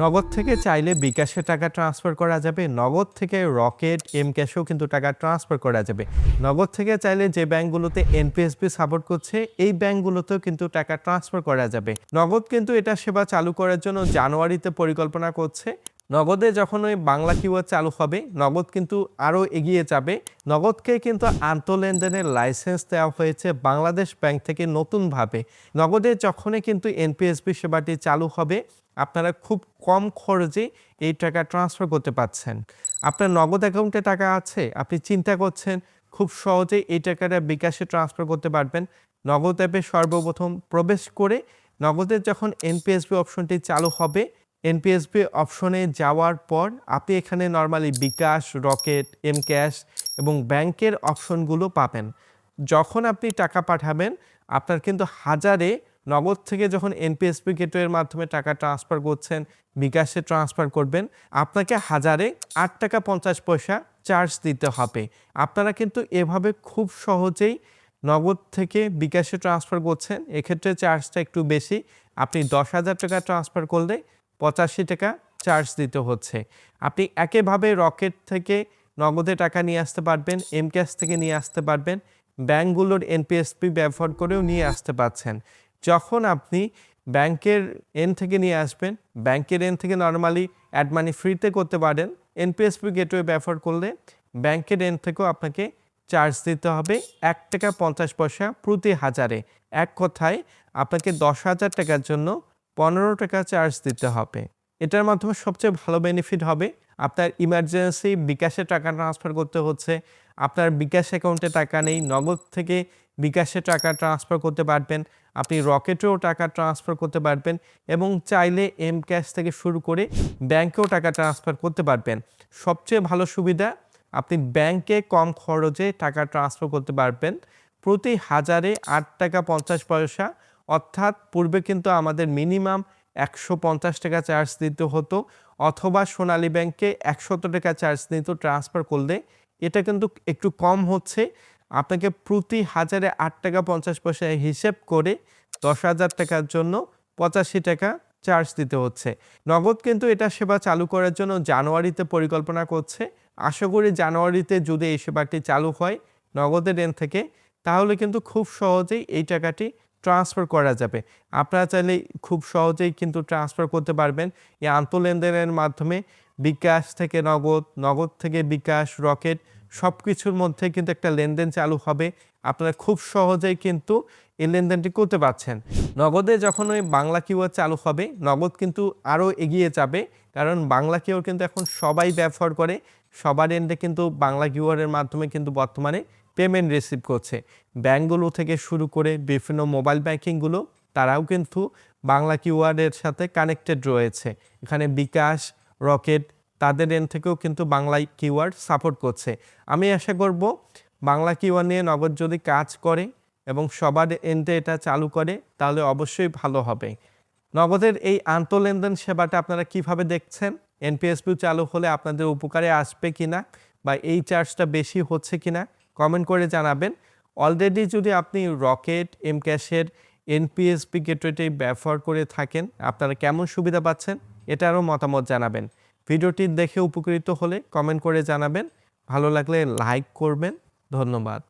নগদ থেকে চাইলে বিকাশে টাকা ট্রান্সফার করা যাবে, নগদ থেকে রকেট, এম ক্যাশেও কিন্তু টাকা ট্রান্সফার করা যাবে। নগদ থেকে চাইলে যে ব্যাংকগুলোতে এনপিএসবি সাপোর্ট করছে এই ব্যাংকগুলোতেও কিন্তু টাকা ট্রান্সফার করা যাবে। নগদ কিন্তু এটা সেবা চালু করার জন্য জানুয়ারিতে পরিকল্পনা করছে। নগদে যখন ওই বাংলা কিউআর চালু হবে, নগদ কিন্তু আরও এগিয়ে যাবে। নগদকে কিন্তু আন্তঃলেনদেনের লাইসেন্স দেওয়া হয়েছে বাংলাদেশ ব্যাংক থেকে নতুনভাবে। নগদে যখনই কিন্তু এনপিএসবি সেবাটি চালু হবে, আপনারা খুব কম খরচে এই টাকা ট্রান্সফার করতে পারছেন। আপনার নগদ অ্যাকাউন্টে টাকা আছে, আপনি চিন্তা করছেন খুব সহজেই এই টাকাটা বিকাশে ট্রান্সফার করতে পারবেন। নগদ অ্যাপে সর্বপ্রথম প্রবেশ করে নগদের যখন এনপিএসবি অপশনটি চালু হবে, এনপিএসবি অপশনে যাওয়ার পর আপনি এখানে নর্মালি বিকাশ, রকেট, এম ক্যাশ এবং ব্যাংকের অপশনগুলো পাবেন। যখন আপনি টাকা পাঠাবেন, আপনার কিন্তু হাজারে নগদ থেকে যখন এনপিএসবি গেটওয়ের মাধ্যমে টাকা ট্রান্সফার করছেন, বিকাশে ট্রান্সফার করবেন, আপনাকে হাজারে ৮ টাকা ৫০ পয়সা চার্জ দিতে হবে। আপনারা কিন্তু এভাবে খুব সহজেই নগদ থেকে বিকাশে ট্রান্সফার করছেন, এক্ষেত্রে চার্জটা একটু বেশি। আপনি ১০,০০০ টাকা ট্রান্সফার করলে ৮৫ টাকা চার্জ দিতে হচ্ছে। আপনি একইভাবে রকেট থেকে নগদে টাকা নিয়ে আসতে পারবেন, এম ক্যাশ থেকে নিয়ে আসতে পারবেন, ব্যাংকগুলোর এনপিএসবি ব্যবহার করেও নিয়ে আসতে পারছেন। যখন আপনি ব্যাংকের এন্ড থেকে নিয়ে আসবেন, ব্যাংকের এন্ড থেকে নরমালি অ্যাড মানি ফ্রিতে করতে পারেন। এনপিএসবি গেটওয়ে ব্যবহার করলে ব্যাংকের এন্ড থেকেও আপনাকে চার্জ দিতে হবে ১ টাকা ৫০ পয়সা প্রতি হাজারে। এক কথায় আপনাকে ১০,০০০ টাকার জন্য ১৫ টাকা চার্জ দিতে হবে। এটার মাধ্যমে সবচেয়ে ভালো বেনিফিট হবে, আপনার ইমার্জেন্সি বিকাশে টাকা ট্রান্সফার করতে হচ্ছে, আপনার বিকাশ অ্যাকাউন্টে টাকা নেই, নগদ থেকে বিকাশে টাকা ট্রান্সফার করতে পারবেন, আপনি রকেটেও টাকা ট্রান্সফার করতে পারবেন এবং চাইলে এম ক্যাশ থেকে শুরু করে ব্যাংকেও টাকা ট্রান্সফার করতে পারবেন। সবচেয়ে ভালো সুবিধা, আপনি ব্যাংকে কম খরচে টাকা ট্রান্সফার করতে পারবেন। প্রতি হাজারে ৮ টাকা ৫০ পয়সা, অর্থাৎ পূর্বে কিন্তু আমাদের মিনিমাম ১৫০ টাকা চার্জ দিতে হতো, অথবা সোনালী ব্যাংকে ১০০ টাকা চার্জ নিত ট্রান্সফার করলে। এটা কিন্তু একটু কম হচ্ছে। আপনাকে প্রতি হাজারে ৮ টাকা ৫০ পয়সা হিসেব করে ১০,০০০ টাকার জন্য ৮৫ টাকা চার্জ দিতে হচ্ছে। নগদ কিন্তু এটা সেবা চালু করার জন্য জানুয়ারিতে পরিকল্পনা করছে। আশা করি জানুয়ারিতে যদি এই সেবাটি চালু হয় নগদের এন্ড থেকে, তাহলে কিন্তু খুব সহজেই এই টাকাটি ট্রান্সফার করা যাবে। আপনারা চাইলে খুব সহজেই কিন্তু ট্রান্সফার করতে পারবেন এই আন্তঃলেনদেনের মাধ্যমে। বিকাশ থেকে নগদ, নগদ থেকে বিকাশ, রকেট সব কিছুর মধ্যে কিন্তু একটা লেনদেন চালু হবে। আপনারা খুব সহজেই কিন্তু এই লেনদেনটি করতে পারছেন। নগদে যখন ওই বাংলা কিউআর চালু হবে, নগদ কিন্তু আরও এগিয়ে যাবে, কারণ বাংলা কিউআর কিন্তু এখন সবাই ব্যবহার করে। সবার এন্ডে কিন্তু বাংলা কিউআরের মাধ্যমে কিন্তু বর্তমানে পেমেন্ট রিসিভ করছে। ব্যাংকগুলো থেকে শুরু করে বিভিন্ন মোবাইল ব্যাংকিংগুলো, তারাও কিন্তু বাংলা কিউআরের সাথে কানেক্টেড রয়েছে। এখানে বিকাশ, রকেট তাদের এন্ড থেকেও কিন্তু বাংলা কিউআর সাপোর্ট করছে। আমি আশা করব বাংলা কিউআর নিয়ে নগদ যদি কাজ করে এবং সবার এন্ডে এটা চালু করে, তাহলে অবশ্যই ভালো হবে। নগদের এই আন্তঃলেনদেন সেবাটা আপনারা কিভাবে দেখছেন? এনপিএসবি চালু হলে আপনাদের উপকারে আসবে কিনা, বা এই চার্জটা বেশি হচ্ছে কিনা কমেন্ট করে জানাবেন। অলরেডি যদি আপনি রকেট, এম ক্যাশের এনপিএসবি গেটওয়েটি ব্যবহার করে থাকেন, আপনারা কেমন সুবিধা পাচ্ছেন এটারও মতামত জানাবেন। ভিডিওটি দেখে উপকৃত হলে কমেন্ট করে জানাবেন। ভালো লাগলে লাইক করবেন। ধন্যবাদ।